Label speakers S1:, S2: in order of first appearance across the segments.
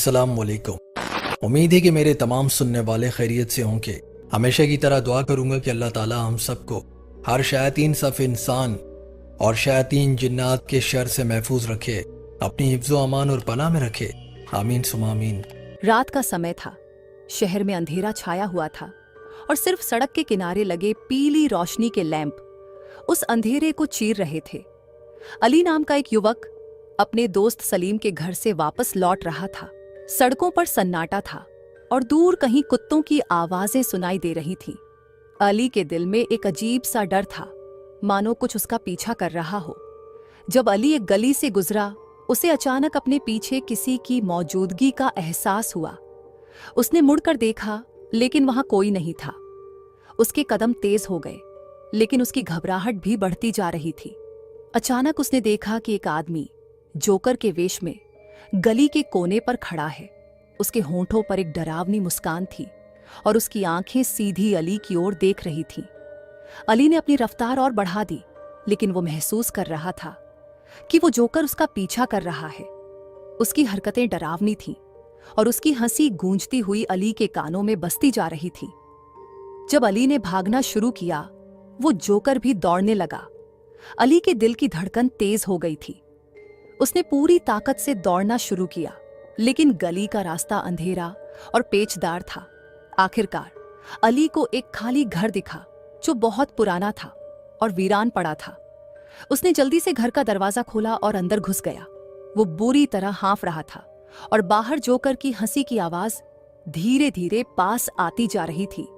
S1: अस्सलामुअलैकुम। उम्मीद है कि मेरे तमाम सुनने वाले खैरियत से होंगे। हमेशा की तरह दुआ करूंगा कि अल्लाह ताला हम सबको हर शयातीन सफ़ इंसान और शयातीन जिन्नात के शर से महफूज रखे, अपनी हिफ्ज़ो अमान और पनाह में रखे। आमीन सुमा आमीन।
S2: रात का समय था। शहर में अंधेरा छाया हुआ था और सिर्फ सड़क के किनारे लगे पीली रोशनी के लैंप उस अंधेरे को चीर रहे थे। अली नाम का एक युवक अपने दोस्त सलीम के घर से वापस लौट रहा था। सड़कों पर सन्नाटा था और दूर कहीं कुत्तों की आवाजें सुनाई दे रही थीं। अली के दिल में एक अजीब सा डर था, मानो कुछ उसका पीछा कर रहा हो। जब अली एक गली से गुजरा, उसे अचानक अपने पीछे किसी की मौजूदगी का एहसास हुआ। उसने मुड़कर देखा, लेकिन वहां कोई नहीं था। उसके कदम तेज हो गए, लेकिन उसकी घबराहट भी बढ़ती जा रही थी। अचानक उसने देखा कि एक आदमी जोकर के वेश में गली के कोने पर खड़ा है। उसके होंठों पर एक डरावनी मुस्कान थी और उसकी आंखें सीधी अली की ओर देख रही थीं। अली ने अपनी रफ्तार और बढ़ा दी, लेकिन वो महसूस कर रहा था कि वो जोकर उसका पीछा कर रहा है। उसकी हरकतें डरावनी थीं और उसकी हंसी गूंजती हुई अली के कानों में बसती जा रही थी। जब अली ने भागना शुरू किया, वो जोकर भी दौड़ने लगा। अली के दिल की धड़कन तेज हो गई थी। उसने पूरी ताकत से दौड़ना शुरू किया, लेकिन गली का रास्ता अंधेरा और पेचदार था। आखिरकार अली को एक खाली घर दिखा जो बहुत पुराना था और वीरान पड़ा था। उसने जल्दी से घर का दरवाजा खोला और अंदर घुस गया। वो बुरी तरह हाँफ रहा था और बाहर जोकर की हंसी की आवाज धीरे धीरे पास आती जा रही थी।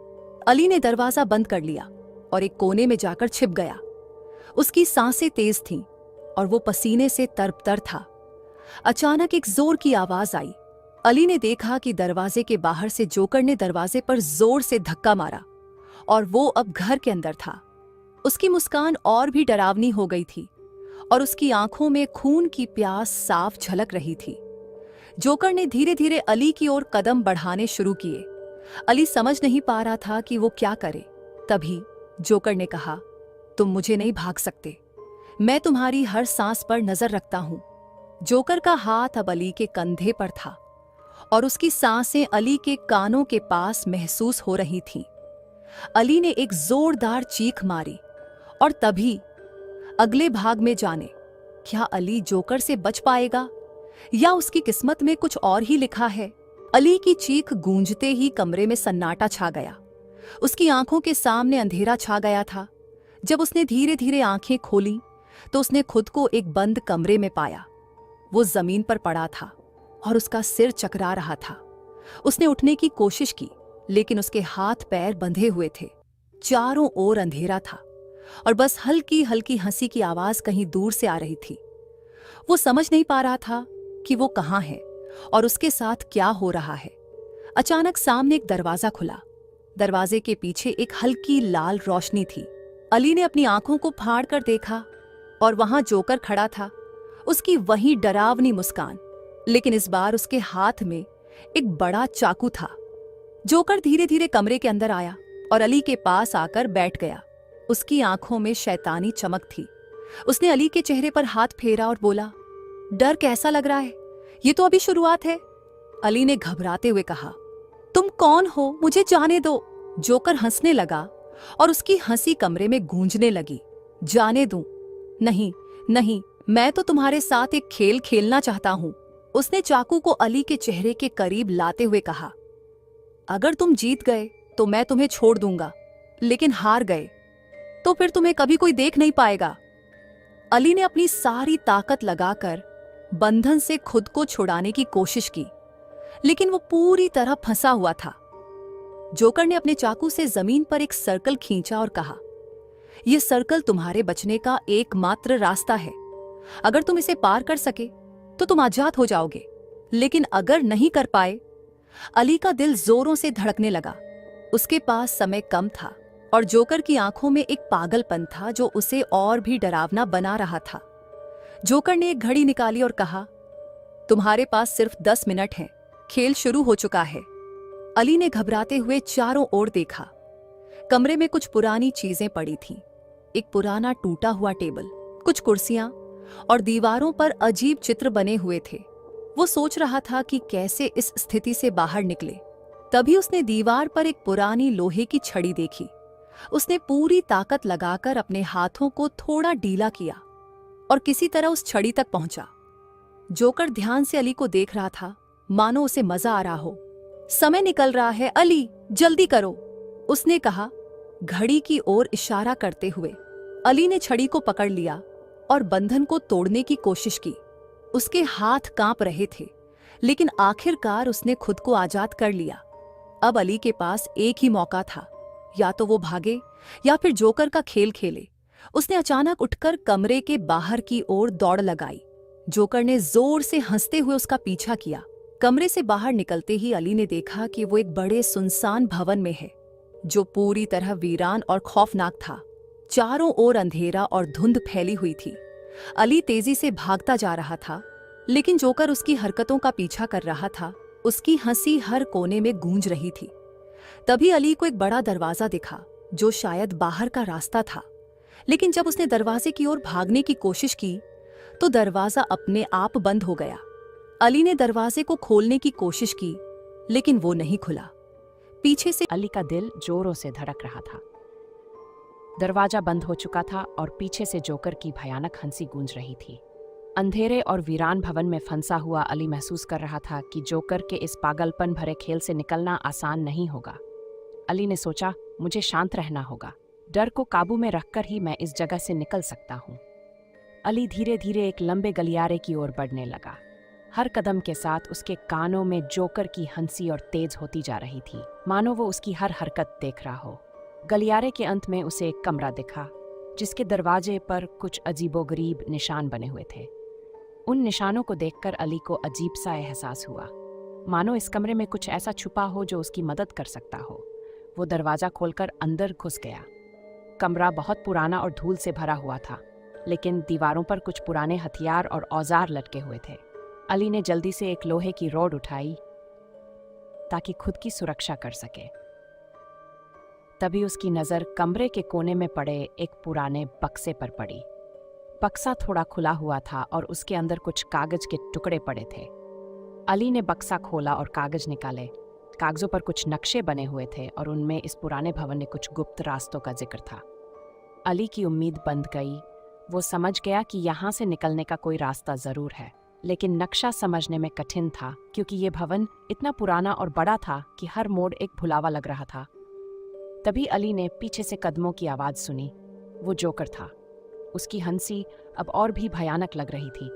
S2: अली ने दरवाजा बंद कर लिया और एक कोने में जाकर छिप गया। उसकी सांसें तेज थीं और वो पसीने से तरबतर था। अचानक एक जोर की आवाज आई। अली ने देखा कि दरवाजे के बाहर से जोकर ने दरवाजे पर जोर से धक्का मारा और वो अब घर के अंदर था। उसकी मुस्कान और भी डरावनी हो गई थी और उसकी आंखों में खून की प्यास साफ झलक रही थी। जोकर ने धीरे धीरे अली की ओर कदम बढ़ाने शुरू किए। अली समझ नहीं पा रहा था कि वो क्या करे। तभी जोकर ने कहा, तुम मुझे नहीं भाग सकते, मैं तुम्हारी हर सांस पर नजर रखता हूं। जोकर का हाथ अब अली के कंधे पर था और उसकी सांसें अली के कानों के पास महसूस हो रही थीं। अली ने एक जोरदार चीख मारी और तभी अगले भाग में जाने, क्या अली जोकर से बच पाएगा या उसकी किस्मत में कुछ और ही लिखा है। अली की चीख गूंजते ही कमरे में सन्नाटा छा गया। उसकी आंखों के सामने अंधेरा छा गया था। जब उसने धीरे धीरे आंखें खोली तो उसने खुद को एक बंद कमरे में पाया। वो जमीन पर पड़ा था और उसका सिर चकरा रहा था। उसने उठने की कोशिश की, लेकिन उसके हाथ पैर बंधे हुए थे। चारों ओर अंधेरा था और बस हल्की हल्की हंसी की आवाज कहीं दूर से आ रही थी। वो समझ नहीं पा रहा था कि वो कहाँ है और उसके साथ क्या हो रहा है। अचानक सामने एक दरवाजा खुला। दरवाजे के पीछे एक हल्की लाल रोशनी थी। अली ने अपनी आंखों को फाड़ कर देखा और वहां जोकर खड़ा था। उसकी वही डरावनी मुस्कान, लेकिन इस बार उसके हाथ में एक बड़ा चाकू था। जोकर धीरे धीरे कमरे के अंदर आया और अली के पास आकर बैठ गया। उसकी आंखों में शैतानी चमक थी। उसने अली के चेहरे पर हाथ फेरा और बोला, डर कैसा लग रहा है? ये तो अभी शुरुआत है। अली ने घबराते हुए कहा, तुम कौन हो? मुझे जाने दो। जोकर हंसने लगा और उसकी हंसी कमरे में गूंजने लगी। जाने दूं? नहीं नहीं, मैं तो तुम्हारे साथ एक खेल खेलना चाहता हूं। उसने चाकू को अली के चेहरे के करीब लाते हुए कहा, अगर तुम जीत गए तो मैं तुम्हें छोड़ दूंगा, लेकिन हार गए तो फिर तुम्हें कभी कोई देख नहीं पाएगा। अली ने अपनी सारी ताकत लगाकर बंधन से खुद को छुड़ाने की कोशिश की, लेकिन वो पूरी तरह फंसा हुआ था। जोकर ने अपने चाकू से जमीन पर एक सर्कल खींचा और कहा, यह सर्कल तुम्हारे बचने का एकमात्र रास्ता है। अगर तुम इसे पार कर सके तो तुम आजाद हो जाओगे, लेकिन अगर नहीं कर पाए। अली का दिल जोरों से धड़कने लगा। उसके पास समय कम था और जोकर की आंखों में एक पागलपन था जो उसे और भी डरावना बना रहा था। जोकर ने एक घड़ी निकाली और कहा, तुम्हारे पास सिर्फ 10 मिनट हैं, खेल शुरू हो चुका है। अली ने घबराते हुए चारों ओर देखा। कमरे में कुछ पुरानी चीजें पड़ी थीं। एक पुराना टूटा हुआ टेबल, कुछ कुर्सियां और दीवारों पर अजीब चित्र बने हुए थे। वो सोच रहा था कि कैसे इस स्थिति से बाहर निकले। तभी उसने दीवार पर एक पुरानी लोहे की छड़ी देखी। उसने पूरी ताकत लगाकर अपने हाथों को थोड़ा ढीला किया और किसी तरह उस छड़ी तक पहुंचा। जोकर ध्यान से अली को देख रहा था, मानो उसे मजा आ रहा हो। समय निकल रहा है अली, जल्दी करो, उसने कहा घड़ी की ओर इशारा करते हुए। अली ने छड़ी को पकड़ लिया और बंधन को तोड़ने की कोशिश की। उसके हाथ कांप रहे थे, लेकिन आखिरकार उसने खुद को आजाद कर लिया। अब अली के पास एक ही मौका था, या तो वो भागे या फिर जोकर का खेल खेले। उसने अचानक उठकर कमरे के बाहर की ओर दौड़ लगाई। जोकर ने जोर से हंसते हुए उसका पीछा किया। कमरे से बाहर निकलते ही अली ने देखा कि वो एक बड़े सुनसान भवन में है, जो पूरी तरह वीरान और खौफनाक था। चारों ओर अंधेरा और धुंध फैली हुई थी। अली तेजी से भागता जा रहा था, लेकिन जोकर उसकी हरकतों का पीछा कर रहा था। उसकी हंसी हर कोने में गूंज रही थी। तभी अली को एक बड़ा दरवाजा दिखा, जो शायद बाहर का रास्ता था। लेकिन जब उसने दरवाजे की ओर भागने की कोशिश की, तो दरवाजा अपने आप बंद हो गया। अली ने दरवाजे को खोलने की कोशिश की, लेकिन वो नहीं खुला। पीछे से
S3: अली का दिल जोरों से धड़क रहा था। दरवाजा बंद हो चुका था और पीछे से जोकर की भयानक हंसी गूंज रही थी। अंधेरे और वीरान भवन में फंसा हुआ अली महसूस कर रहा था कि जोकर के इस पागलपन भरे खेल से निकलना आसान नहीं होगा। अली ने सोचा, मुझे शांत रहना होगा। डर को काबू में रखकर ही मैं इस जगह से निकल सकता हूँ। अली धीरे धीरे एक लंबे गलियारे की ओर बढ़ने लगा। हर कदम के साथ उसके कानों में जोकर की हंसी और तेज होती जा रही थी, मानो वो उसकी हर हरकत देख रहा हो। गलियारे के अंत में उसे एक कमरा दिखा, जिसके दरवाजे पर कुछ अजीबोगरीब निशान बने हुए थे। उन निशानों को देखकर अली को अजीब सा एहसास हुआ, मानो इस कमरे में कुछ ऐसा छुपा हो जो उसकी मदद कर सकता हो। वो दरवाजा खोलकर अंदर घुस गया। कमरा बहुत पुराना और धूल से भरा हुआ था, लेकिन दीवारों पर कुछ पुराने हथियार और औजार लटके हुए थे। अली ने जल्दी से एक लोहे की रॉड उठाई ताकि खुद की सुरक्षा कर सके। तभी उसकी नज़र कमरे के कोने में पड़े एक पुराने बक्से पर पड़ी। बक्सा थोड़ा खुला हुआ था और उसके अंदर कुछ कागज के टुकड़े पड़े थे। अली ने बक्सा खोला और कागज निकाले। कागजों पर कुछ नक्शे बने हुए थे और उनमें इस पुराने भवन में कुछ गुप्त रास्तों का जिक्र था। अली की उम्मीद बंध गई। वो समझ गया कि यहाँ से निकलने का कोई रास्ता जरूर है, लेकिन नक्शा समझने में कठिन था, क्योंकि ये भवन इतना पुराना और बड़ा था कि हर मोड़ एक भुलावा लग रहा था। तभी अली ने पीछे से कदमों की आवाज़ सुनी। वो जोकर था। उसकी हंसी अब और भी भयानक लग रही थी।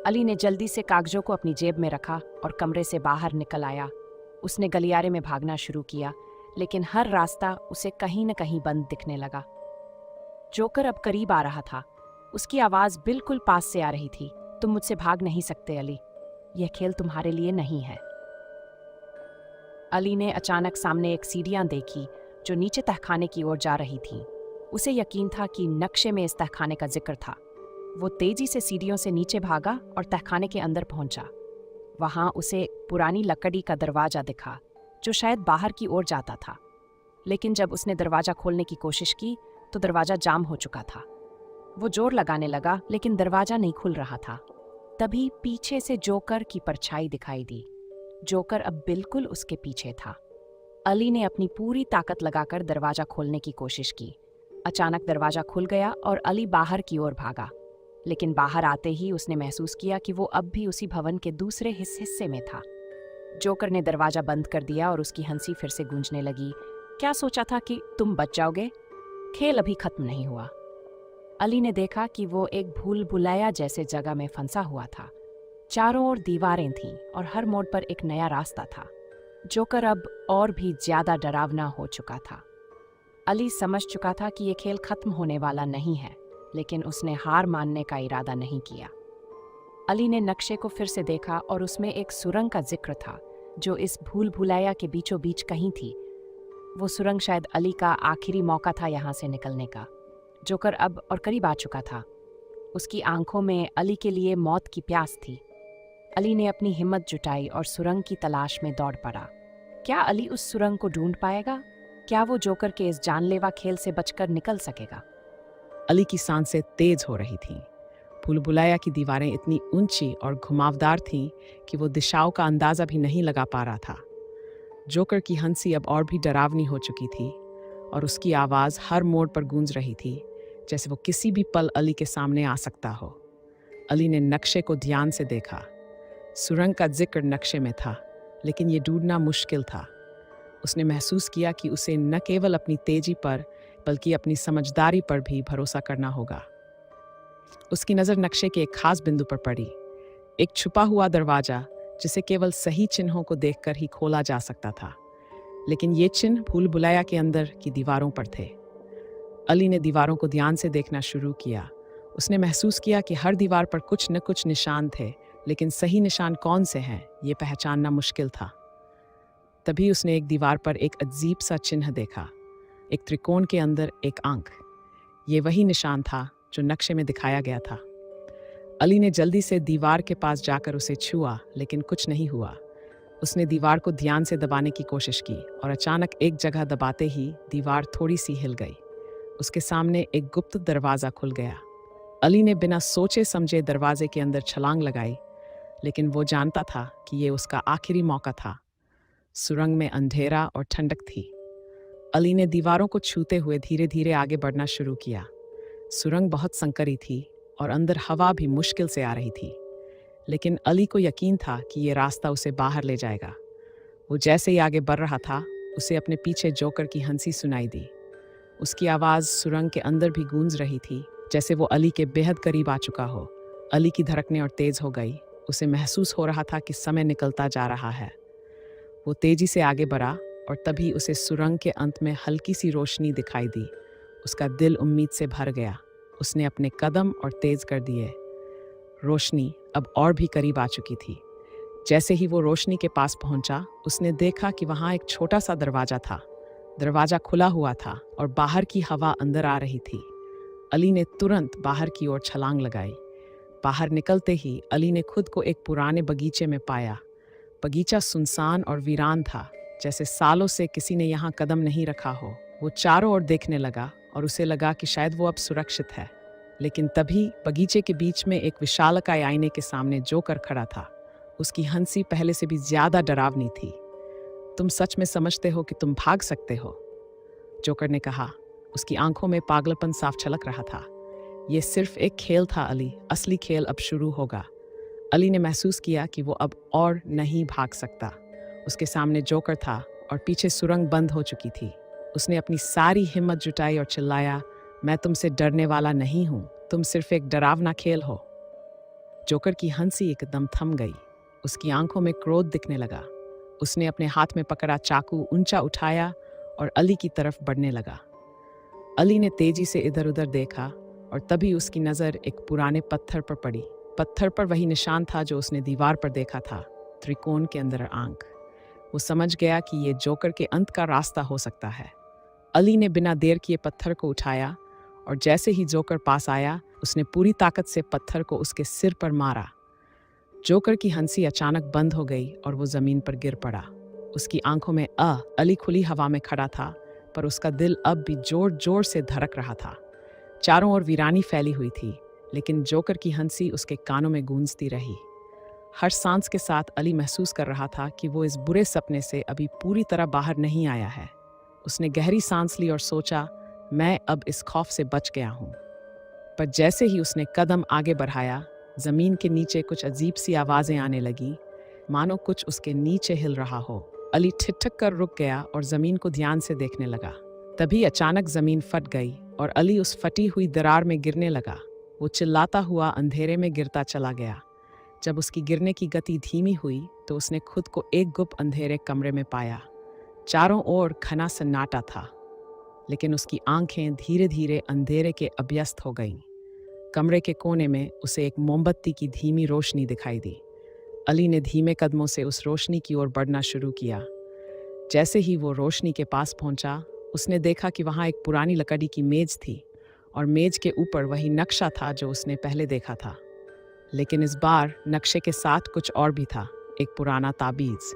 S3: अली ने जल्दी से कागजों को अपनी जेब में रखा और कमरे से बाहर निकल आया। उसने गलियारे में भागना शुरू किया, लेकिन हर रास्ता उसे कहीं न कहीं बंद दिखने लगा। जोकर अब करीब आ रहा था। उसकी आवाज़ बिल्कुल पास से आ रही थी। तुम मुझसे भाग नहीं सकते अली, यह खेल तुम्हारे लिए नहीं है। अली ने अचानक सामने एक सीढ़ियां देखी जो नीचे तहखाने की ओर जा रही थी। उसे यकीन था कि नक्शे में इस तहखाने का जिक्र था। वो तेजी से सीढ़ियों से नीचे भागा और तहखाने के अंदर पहुंचा। वहां उसे पुरानी लकड़ी का दरवाजा दिखा, जो शायद बाहर की ओर जाता था। लेकिन जब उसने दरवाजा खोलने की कोशिश की तो दरवाजा जाम हो चुका था। वो जोर लगाने लगा, लेकिन दरवाजा नहीं खुल रहा था। तभी पीछे से जोकर की परछाई दिखाई दी। जोकर अब बिल्कुल उसके पीछे था। अली ने अपनी पूरी ताकत लगाकर दरवाजा खोलने की कोशिश की। अचानक दरवाजा खुल गया और अली बाहर की ओर भागा, लेकिन बाहर आते ही उसने महसूस किया कि वो अब भी उसी भवन के दूसरे हिस्से में था। जोकर ने दरवाजा बंद कर दिया और उसकी हंसी फिर से गूंजने लगी। क्या सोचा था कि तुम बच जाओगे? खेल अभी खत्म नहीं हुआ। अली ने देखा कि वो एक भूल भुलैया जैसे जगह में फंसा हुआ था। चारों ओर दीवारें थीं और हर मोड़ पर एक नया रास्ता था। जोकर अब और भी ज्यादा डरावना हो चुका था। अली समझ चुका था कि ये खेल खत्म होने वाला नहीं है, लेकिन उसने हार मानने का इरादा नहीं किया। अली ने नक्शे को फिर से देखा और उसमें एक सुरंग का जिक्र था, जो इस भूल भुलैया के बीचों बीच कहीं थी। वो सुरंग शायद अली का आखिरी मौका था यहाँ से निकलने का। जोकर अब और करीब आ चुका था। उसकी आंखों में अली के लिए मौत की प्यास थी। अली ने अपनी हिम्मत जुटाई और सुरंग की तलाश में दौड़ पड़ा। क्या अली उस सुरंग को ढूंढ पाएगा? क्या वो जोकर के इस जानलेवा खेल से बचकर निकल सकेगा?
S4: अली की सांसें तेज हो रही थीं।
S3: भूल भुलैया की दीवारें इतनी ऊंची और घुमावदार थीं कि वो दिशाओं का अंदाजा भी नहीं लगा पा रहा था। जोकर की हंसी अब और भी डरावनी हो चुकी थी और उसकी आवाज़ हर मोड़ पर गूंज रही थी, जैसे वो किसी भी पल अली के सामने आ सकता हो। अली ने नक्शे को ध्यान से देखा। सुरंग का जिक्र नक्शे में था, लेकिन ये ढूंढना मुश्किल था। उसने महसूस किया कि उसे न केवल अपनी तेजी पर बल्कि अपनी समझदारी पर भी भरोसा करना होगा। उसकी नज़र नक्शे के एक खास बिंदु पर पड़ी, एक छुपा हुआ दरवाजा जिसे केवल सही चिन्हों को देखकर ही खोला जा सकता था। लेकिन ये चिन्ह भूल भुलैया के अंदर की दीवारों पर थे। अली ने दीवारों को ध्यान से देखना शुरू किया। उसने महसूस किया कि हर दीवार पर कुछ न कुछ निशान थे, लेकिन सही निशान कौन से हैं ये पहचानना मुश्किल था। तभी उसने एक दीवार पर एक अजीब सा चिन्ह देखा, एक त्रिकोण के अंदर एक आंख। ये वही निशान था जो नक्शे में दिखाया गया था। अली ने जल्दी से दीवार के पास जाकर उसे छुआ, लेकिन कुछ नहीं हुआ। उसने दीवार को ध्यान से दबाने की कोशिश की और अचानक एक जगह दबाते ही दीवार थोड़ी सी हिल गई। उसके सामने एक गुप्त दरवाज़ा खुल गया। अली ने बिना सोचे समझे दरवाजे के अंदर छलांग लगाई, लेकिन वो जानता था कि ये उसका आखिरी मौका था। सुरंग में अंधेरा और ठंडक थी। अली ने दीवारों को छूते हुए धीरे धीरे आगे बढ़ना शुरू किया। सुरंग बहुत संकरी थी और अंदर हवा भी मुश्किल से आ रही थी, लेकिन अली को यकीन था कि ये रास्ता उसे बाहर ले जाएगा। वो जैसे ही आगे बढ़ रहा था, उसे अपने पीछे जोकर की हंसी सुनाई दी। उसकी आवाज़ सुरंग के अंदर भी गूंज रही थी, जैसे वो अली के बेहद करीब आ चुका हो। अली की धड़कनें और तेज हो गई। उसे महसूस हो रहा था कि समय निकलता जा रहा है। वो तेजी से आगे बढ़ा और तभी उसे सुरंग के अंत में हल्की सी रोशनी दिखाई दी। उसका दिल उम्मीद से भर गया। उसने अपने कदम और तेज कर दिए। रोशनी अब और भी करीब आ चुकी थी। जैसे ही वो रोशनी के पास पहुंचा, उसने देखा कि वहां एक छोटा सा दरवाजा था। दरवाजा खुला हुआ था और बाहर की हवा अंदर आ रही थी। अली ने तुरंत बाहर की ओर छलांग लगाई। बाहर निकलते ही अली ने खुद को एक पुराने बगीचे में पाया। बगीचा सुनसान और वीरान था, जैसे सालों से किसी ने यहाँ कदम नहीं रखा हो। वो चारों ओर देखने लगा और उसे लगा कि शायद वो अब सुरक्षित है। लेकिन तभी बगीचे के बीच में एक विशालकाय आईने के सामने जोकर खड़ा था। उसकी हंसी पहले से भी ज्यादा डरावनी थी। तुम सच में समझते हो कि तुम भाग सकते हो? जोकर ने कहा। उसकी आंखों में पागलपन साफ झलक रहा था। ये सिर्फ एक खेल था अली, असली खेल अब शुरू होगा। अली ने महसूस किया कि वो अब और नहीं भाग सकता। उसके सामने जोकर था और पीछे सुरंग बंद हो चुकी थी। उसने अपनी सारी हिम्मत जुटाई और चिल्लाया, मैं तुमसे डरने वाला नहीं हूं, तुम सिर्फ एक डरावना खेल हो। जोकर की हंसी एकदम थम गई। उसकी आंखों में क्रोध दिखने लगा। उसने अपने हाथ में पकड़ा चाकू ऊंचा उठाया और अली की तरफ बढ़ने लगा। अली ने तेजी से इधर उधर देखा और तभी उसकी नज़र एक पुराने पत्थर पर पड़ी। पत्थर पर वही निशान था जो उसने दीवार पर देखा था, त्रिकोण के अंदर आंख। वो समझ गया कि ये जोकर के अंत का रास्ता हो सकता है। अली ने बिना देर किए पत्थर को उठाया और जैसे ही जोकर पास आया, उसने पूरी ताकत से पत्थर को उसके सिर पर मारा। जोकर की हंसी अचानक बंद हो गई और वो जमीन पर गिर पड़ा। उसकी आंखों में अली खुली हवा में खड़ा था, पर उसका दिल अब भी जोर जोर से धड़क रहा था। चारों ओर वीरानी फैली हुई थी, लेकिन जोकर की हंसी उसके कानों में गूंजती रही। हर सांस के साथ अली महसूस कर रहा था कि वो इस बुरे सपने से अभी पूरी तरह बाहर नहीं आया है। उसने गहरी सांस ली और सोचा, मैं अब इस खौफ से बच गया हूं। पर जैसे ही उसने कदम आगे बढ़ाया, जमीन के नीचे कुछ अजीब सी आवाजें आने लगी, मानो कुछ उसके नीचे हिल रहा हो। अली ठिठक कर रुक गया और जमीन को ध्यान से देखने लगा। तभी अचानक जमीन फट गई और अली उस फटी हुई दरार में गिरने लगा। वो चिल्लाता हुआ अंधेरे में गिरता चला गया। जब उसकी गिरने की गति धीमी हुई तो उसने खुद को एक गुप्त अंधेरे कमरे में पाया। चारों ओर घना सन्नाटा था, लेकिन उसकी आंखें धीरे धीरे अंधेरे के अभ्यस्त हो गईं। कमरे के कोने में उसे एक मोमबत्ती की धीमी रोशनी दिखाई दी। अली ने धीमे कदमों से उस रोशनी की ओर बढ़ना शुरू किया। जैसे ही वो रोशनी के पास पहुंचा, उसने देखा कि वहां एक पुरानी लकड़ी की मेज थी और मेज के ऊपर वही नक्शा था जो उसने पहले देखा था। लेकिन इस बार नक्शे के साथ कुछ और भी था, एक पुराना ताबीज।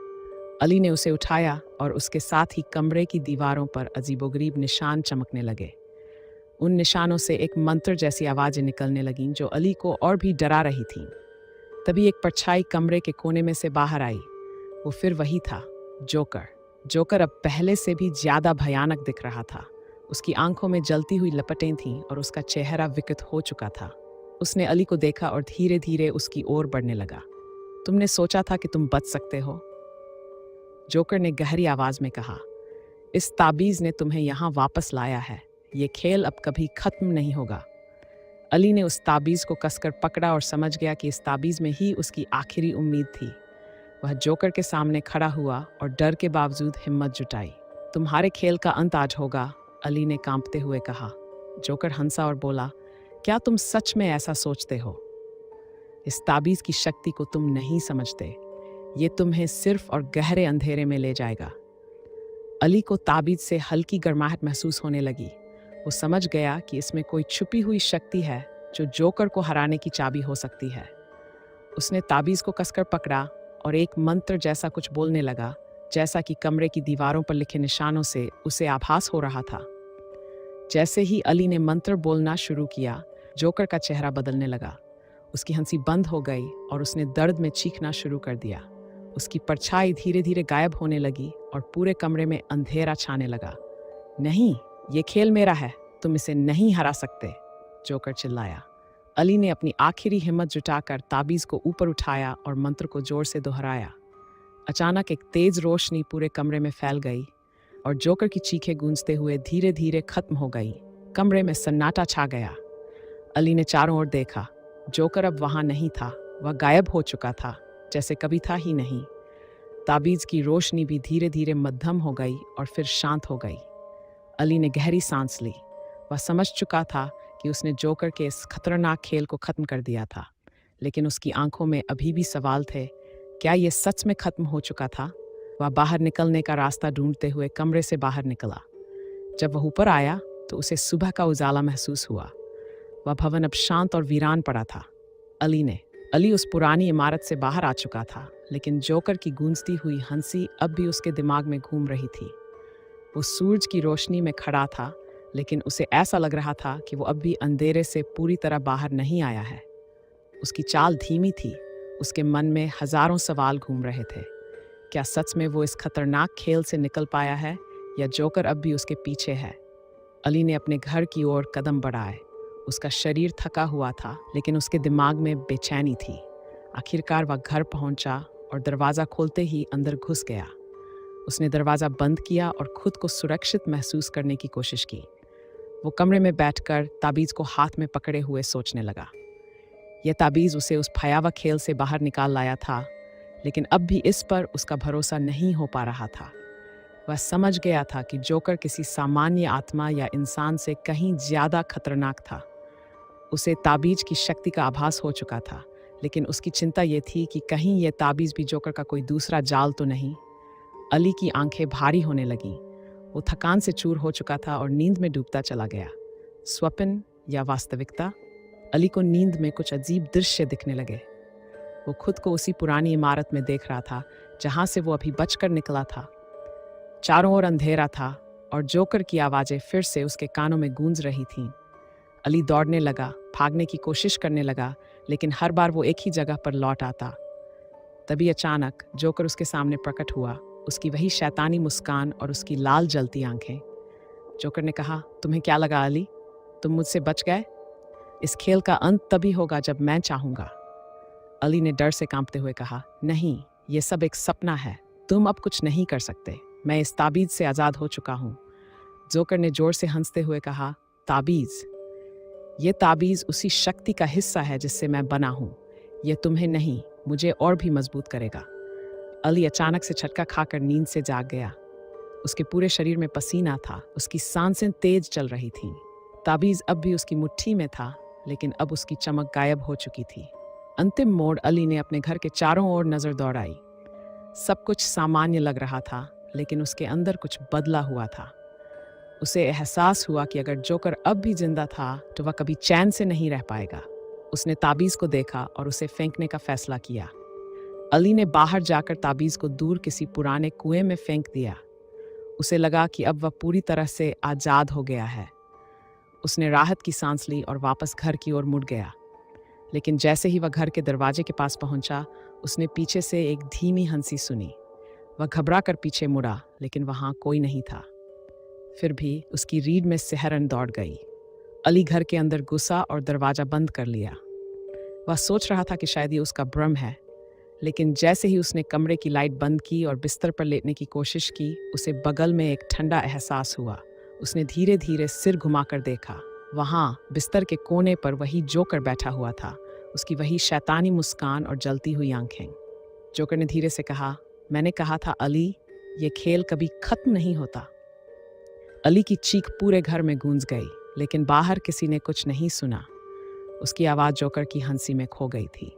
S3: अली ने उसे उठाया और उसके साथ ही कमरे की दीवारों पर अजीबोगरीब निशान चमकने लगे।
S4: उन निशानों से एक मंत्र जैसी आवाज़ें निकलने लगीं जो अली को और भी डरा रही थीं। तभी एक परछाई कमरे के कोने में से बाहर आई। वो फिर वही था, जोकर। जोकर अब पहले से भी ज़्यादा भयानक दिख रहा था। उसकी आंखों में जलती हुई लपटें थीं और उसका चेहरा विकृत हो चुका था। उसने अली को देखा और धीरे धीरे उसकी ओर बढ़ने लगा। तुमने सोचा था कि तुम बच सकते हो? जोकर ने गहरी आवाज़ में कहा। इस ताबीज़ ने तुम्हें यहाँ वापस लाया है। ये खेल अब कभी खत्म नहीं होगा। अली ने उस ताबीज़ को कसकर पकड़ा और समझ गया कि इस ताबीज़ में ही उसकी आखिरी उम्मीद थी। वह जोकर के सामने खड़ा हुआ और डर के बावजूद हिम्मत जुटाई। तुम्हारे खेल का अंत आज होगा, अली ने कांपते हुए कहा। जोकर हंसा और बोला, क्या तुम सच में ऐसा सोचते हो? इस ताबीज़ की शक्ति को तुम नहीं समझते। ये तुम्हें सिर्फ और गहरे अंधेरे में ले जाएगा। अली को ताबीज़ से हल्की गर्माहट महसूस होने लगी। वो समझ गया कि इसमें कोई छुपी हुई शक्ति है जो जोकर को हराने की चाबी हो सकती है। उसने ताबीज़ को कसकर पकड़ा और एक मंत्र जैसा कुछ बोलने लगा, जैसा कि कमरे की दीवारों पर लिखे निशानों से उसे आभास हो रहा था। जैसे ही अली ने मंत्र बोलना शुरू किया, जोकर का चेहरा बदलने लगा। उसकी हंसी बंद हो गई और उसने दर्द में चीखना शुरू कर दिया। उसकी परछाई धीरे धीरे गायब होने लगी और पूरे कमरे में अंधेरा छाने लगा। नहीं, ये खेल मेरा है, तुम इसे नहीं हरा सकते, जोकर चिल्लाया। अली ने अपनी आखिरी हिम्मत जुटाकर ताबीज़ को ऊपर उठाया और मंत्र को जोर से दोहराया। अचानक एक तेज रोशनी पूरे कमरे में फैल गई और जोकर की चीखें गूंजते हुए धीरे धीरे खत्म हो गई। कमरे में सन्नाटा छा गया। अली ने चारों ओर देखा। जोकर अब वहां नहीं था। वह गायब हो चुका था, जैसे कभी था ही नहीं। ताबीज़ की रोशनी भी धीरे धीरे मध्यम हो गई और फिर शांत हो गई। अली ने गहरी सांस ली। वह समझ चुका था कि उसने जोकर के इस खतरनाक खेल को खत्म कर दिया था, लेकिन उसकी आंखों में अभी भी सवाल थे। क्या ये सच में खत्म हो चुका था? वह बाहर निकलने का रास्ता ढूंढते हुए कमरे से बाहर निकला। जब वह ऊपर आया तो उसे सुबह का उजाला महसूस हुआ। वह भवन अब शांत और वीरान पड़ा था। अली उस पुरानी इमारत से बाहर आ चुका था, लेकिन जोकर की गूंजती हुई हंसी अब भी उसके दिमाग में घूम रही थी। वो सूरज की रोशनी में खड़ा था, लेकिन उसे ऐसा लग रहा था कि वो अब भी अंधेरे से पूरी तरह बाहर नहीं आया है। उसकी चाल धीमी थी। उसके मन में हजारों सवाल घूम रहे थे। क्या सच में वो इस खतरनाक खेल से निकल पाया है, या जोकर अब भी उसके पीछे है? अली ने अपने घर की ओर कदम बढ़ाए। उसका शरीर थका हुआ था, लेकिन उसके दिमाग में बेचैनी थी। आखिरकार वह घर पहुंचा और दरवाज़ा खोलते ही अंदर घुस गया। उसने दरवाज़ा बंद किया और खुद को सुरक्षित महसूस करने की कोशिश की। वो कमरे में बैठकर ताबीज़ को हाथ में पकड़े हुए सोचने लगा। यह ताबीज़ उसे उस भयावह खेल से बाहर निकाल लाया था, लेकिन अब भी इस पर उसका भरोसा नहीं हो पा रहा था। वह समझ गया था कि जोकर किसी सामान्य आत्मा या इंसान से कहीं ज़्यादा खतरनाक था। उसे ताबीज़ की शक्ति का आभास हो चुका था, लेकिन उसकी चिंता ये थी कि कहीं यह ताबीज़ भी जोकर का कोई दूसरा जाल तो नहीं। अली की आंखें भारी होने लगीं। वो थकान से चूर हो चुका था और नींद में डूबता चला गया। स्वप्न या वास्तविकता? अली को नींद में कुछ अजीब दृश्य दिखने लगे। वो खुद को उसी पुरानी इमारत में देख रहा था जहां से वो अभी बचकर निकला था। चारों ओर अंधेरा था और जोकर की आवाज़ें फिर से उसके कानों में गूंज रही थीं। अली दौड़ने लगा, भागने की कोशिश करने लगा, लेकिन हर बार वो एक ही जगह पर लौट आता। तभी अचानक जोकर उसके सामने प्रकट हुआ, उसकी वही शैतानी मुस्कान और उसकी लाल जलती आंखें। जोकर ने कहा, तुम्हें क्या लगा अली? तुम मुझसे बच गए? इस खेल का अंत तभी होगा जब मैं चाहूँगा। अली ने डर से कांपते हुए कहा, नहीं, ये सब एक सपना है। तुम अब कुछ नहीं कर सकते। मैं इस ताबीज़ से आज़ाद हो चुका हूँ। जोकर ने जोर से हंसते हुए कहा, ताबीज़? ये ताबीज़ उसी शक्ति का हिस्सा है जिससे मैं बना हूँ। ये तुम्हें नहीं, मुझे और भी मजबूत करेगा। अली अचानक से झटका खाकर नींद से जाग गया। उसके पूरे शरीर में पसीना था, उसकी सांसें तेज चल रही थीं। ताबीज़ अब भी उसकी मुट्ठी में था, लेकिन अब उसकी चमक गायब हो चुकी थी। अंतिम मोड़ अली ने अपने घर के चारों ओर नज़र दौड़ाई। सब कुछ सामान्य लग रहा था, लेकिन उसके अंदर कुछ बदला हुआ था। उसे एहसास हुआ कि अगर जोकर अब भी जिंदा था तो वह कभी चैन से नहीं रह पाएगा। उसने ताबीज़ को देखा और उसे फेंकने का फैसला किया। अली ने बाहर जाकर ताबीज़ को दूर किसी पुराने कुएं में फेंक दिया। उसे लगा कि अब वह पूरी तरह से आज़ाद हो गया है। उसने राहत की सांस ली और वापस घर की ओर मुड़ गया। लेकिन जैसे ही वह घर के दरवाजे के पास पहुंचा, उसने पीछे से एक धीमी हंसी सुनी। वह घबरा कर पीछे मुड़ा, लेकिन वहां कोई नहीं था। फिर भी उसकी रीढ़ में सिहरन दौड़ गई। अली घर के अंदर घुसा और दरवाजा बंद कर लिया। वह सोच रहा था कि शायद ये उसका भ्रम है, लेकिन जैसे ही उसने कमरे की लाइट बंद की और बिस्तर पर लेटने की कोशिश की, उसे बगल में एक ठंडा एहसास हुआ। उसने धीरे धीरे सिर घुमाकर देखा। वहां बिस्तर के कोने पर वही जोकर बैठा हुआ था, उसकी वही शैतानी मुस्कान और जलती हुई आंखें। जोकर ने धीरे से कहा, मैंने कहा था अली, ये खेल कभी खत्म नहीं होता। अली की चीख पूरे घर में गूंज गई, लेकिन बाहर किसी ने कुछ नहीं सुना। उसकी आवाज़ जोकर की हंसी में खो गई थी।